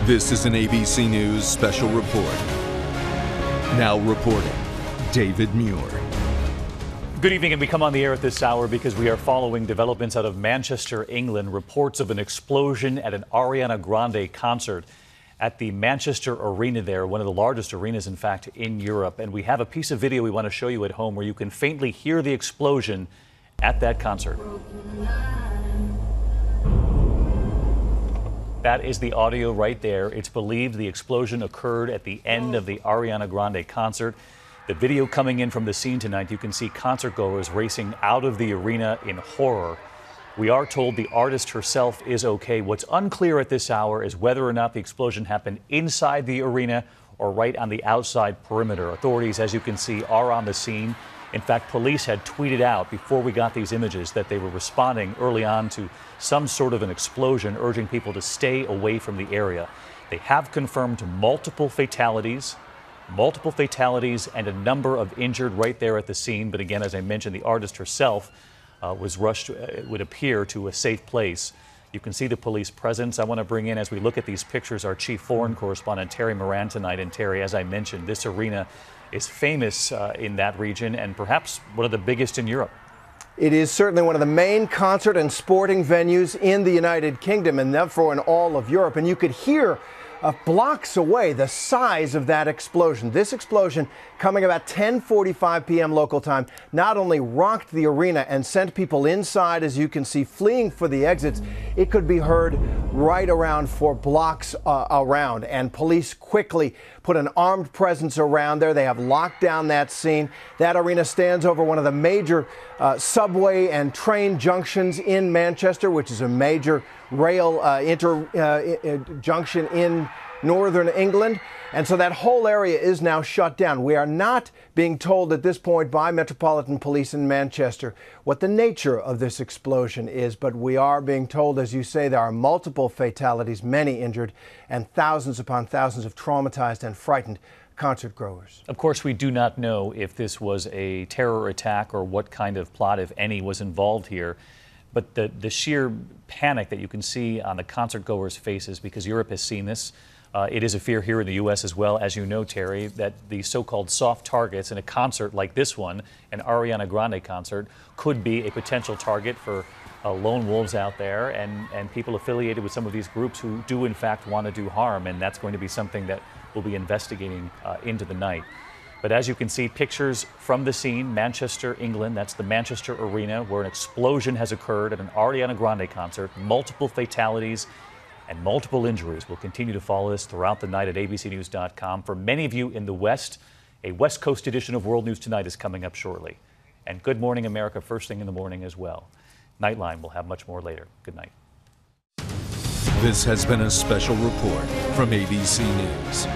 This is an ABC News special report. Now reporting, David Muir. Good evening, and we come on the air at this hour because we are following developments out of Manchester, England. Reports of an explosion at an Ariana Grande concert at the Manchester Arena there, one of the largest arenas, in fact, in Europe. And we have a piece of video we want to show you at home where you can faintly hear the explosion at that concert. That is the audio right there. It's believed the explosion occurred at the end of the Ariana Grande concert. The video coming in from the scene tonight, you can see concertgoers racing out of the arena in horror. We are told the artist herself is okay. What's unclear at this hour is whether or not the explosion happened inside the arena or right on the outside perimeter. Authorities, as you can see, are on the scene. In fact, police had tweeted out before we got these images that they were responding early on to some sort of an explosion, urging people to stay away from the area. They have confirmed multiple fatalities and a number of injured right there at the scene. But again, as I mentioned, the artist herself was rushed, it would appear, to a safe place. You can see the police presence. I want to bring in, as we look at these pictures, our chief foreign correspondent, Terry Moran, tonight. And Terry, as I mentioned, this arena is famous in that region and perhaps one of the biggest in Europe. It is certainly one of the main concert and sporting venues in the United Kingdom and therefore in all of Europe. And you could hear blocks away the size of that explosion. This explosion, coming about 10:45 p.m. local time, not only rocked the arena and sent people inside, as you can see, fleeing for the exits. It could be heard right around for blocks around, and police quickly put an armed presence around there. They have locked down that scene. That arena stands over one of the major subway and train junctions in Manchester, which is a major rail junction in northern England. And so that whole area is now shut down. We are not being told at this point by Metropolitan Police in Manchester what the nature of this explosion is, but we are being told, as you say, there are multiple fatalities, many injured, and thousands upon thousands of traumatized and frightened concert goers. Of course, we do not know if this was a terror attack or what kind of plot, if any, was involved here. But the sheer panic that you can see on the concert goers' faces, because Europe has seen this, it is a fear here in the U.S. as well, as you know, Terry, that the so-called soft targets in a concert like this one, an Ariana Grande concert, could be a potential target for lone wolves out there and people affiliated with some of these groups who do, in fact, want to do harm. And that's going to be something that we'll be investigating into the night. But as you can see, pictures from the scene, Manchester, England, that's the Manchester Arena, where an explosion has occurred at an Ariana Grande concert, multiple fatalities and multiple injuries. We'll continue to follow this throughout the night at abcnews.com. For many of you in the West, a West Coast edition of World News Tonight is coming up shortly. And Good Morning America first thing in the morning as well. Nightline will have much more later. Good night. This has been a special report from ABC News.